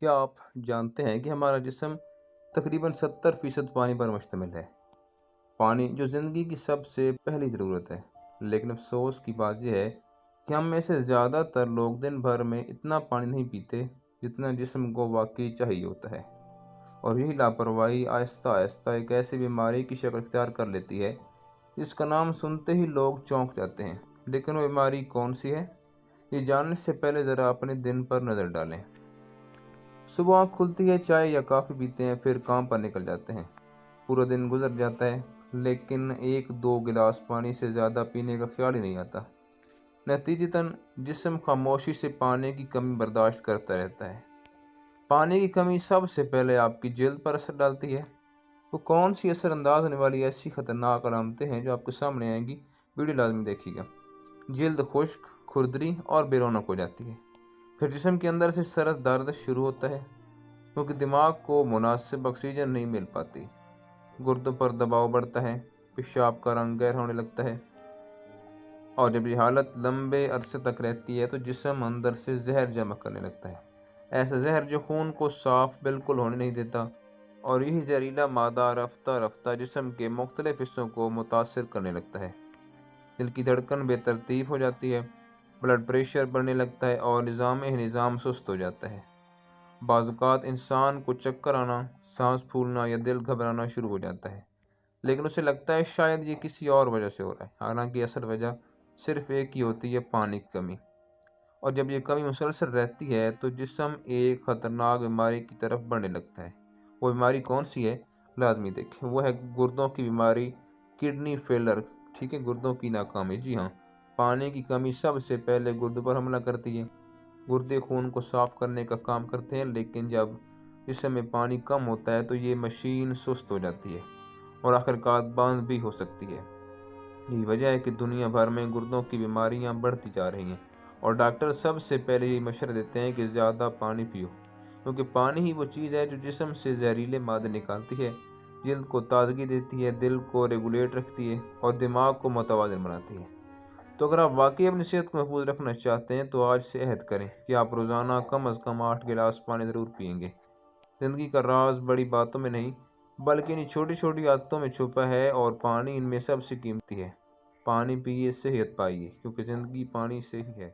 کیا آپ جانتے ہیں کہ ہمارا جسم تقریباً 70% پانی پر مشتمل ہے؟ پانی جو زندگی کی سب سے پہلی ضرورت ہے، لیکن افسوس کی بات یہ ہے کہ ہم میں سے زیادہ تر لوگ دن بھر میں اتنا پانی نہیں پیتے جتنا جسم کو واقعی چاہیے ہوتا ہے، اور یہی لاپرواہی آہستہ آہستہ ایک ایسی بیماری کی شکل اختیار کر لیتی ہے جس کا نام سنتے ہی لوگ چونک جاتے ہیں۔ لیکن وہ بیماری کون سی ہے؟ یہ جاننے سے پہلے ذرا اپنے دن پر نظر ڈالیں۔ صبح آنکھ کھلتی ہے، چائے یا کافی پیتے ہیں، پھر کام پر نکل جاتے ہیں۔ پورا دن گزر جاتا ہے، لیکن ایک دو گلاس پانی سے زیادہ پینے کا خیال ہی نہیں آتا۔ نتیجتاً جسم خاموشی سے پانی کی کمی برداشت کرتا رہتا ہے۔ پانی کی کمی سب سے پہلے آپ کی جلد پر اثر ڈالتی ہے۔ وہ کون سی اثر انداز ہونے والی ایسی خطرناک علامتیں ہیں جو آپ کے سامنے آئیں گی؟ ویڈیو لازمی دیکھیے گا۔ جلد خشک، کھردری اور بے رونق ہو جاتی ہے۔ پھر جسم کے اندر سے سرد درد شروع ہوتا ہے کیونکہ دماغ کو مناسب آکسیجن نہیں مل پاتی۔ گردوں پر دباؤ بڑھتا ہے، پیشاب کا رنگ گہرا ہونے لگتا ہے، اور جب یہ حالت لمبے عرصے تک رہتی ہے تو جسم اندر سے زہر جمع کرنے لگتا ہے، ایسا زہر جو خون کو صاف بالکل ہونے نہیں دیتا، اور یہی زہریلا مادہ رفتہ رفتہ جسم کے مختلف حصوں کو متاثر کرنے لگتا ہے۔ دل کی دھڑکن بے ترتیب ہو جاتی ہے، بلڈ پریشر بڑھنے لگتا ہے اور نظام سست ہو جاتا ہے۔ بعض اوقات انسان کو چکر آنا، سانس پھولنا یا دل گھبرانا شروع ہو جاتا ہے، لیکن اسے لگتا ہے شاید یہ کسی اور وجہ سے ہو رہا ہے، حالانکہ اصل وجہ صرف ایک ہی ہوتی ہے: پانی کی کمی۔ اور جب یہ کمی مسلسل رہتی ہے تو جسم ایک خطرناک بیماری کی طرف بڑھنے لگتا ہے۔ وہ بیماری کون سی ہے؟ لازمی دیکھیں۔ وہ ہے گردوں کی بیماری، کڈنی فیلر۔ ٹھیک ہے، گردوں کی ناکامی۔ جی ہاں، پانی کی کمی سب سے پہلے گردوں پر حملہ کرتی ہے۔ گردے خون کو صاف کرنے کا کام کرتے ہیں، لیکن جب جسم میں پانی کم ہوتا ہے تو یہ مشین سست ہو جاتی ہے اور آخرکار بند بھی ہو سکتی ہے۔ یہی وجہ ہے کہ دنیا بھر میں گردوں کی بیماریاں بڑھتی جا رہی ہیں، اور ڈاکٹر سب سے پہلے یہ مشورہ دیتے ہیں کہ زیادہ پانی پیو، کیونکہ پانی ہی وہ چیز ہے جو جسم سے زہریلے مادے نکالتی ہے، جلد کو تازگی دیتی ہے، دل کو ریگولیٹ رکھتی ہے اور دماغ کو متوازن بناتی ہے۔ تو اگر آپ واقعی اپنی صحت کو محفوظ رکھنا چاہتے ہیں تو آج سے عہد کریں کہ آپ روزانہ کم از کم 8 گلاس پانی ضرور پئیں گے۔ زندگی کا راز بڑی باتوں میں نہیں بلکہ انہیں چھوٹی چھوٹی عادتوں میں چھپا ہے، اور پانی ان میں سب سے قیمتی ہے۔ پانی پیئے، صحت پائیے، کیونکہ زندگی پانی سے ہی ہے۔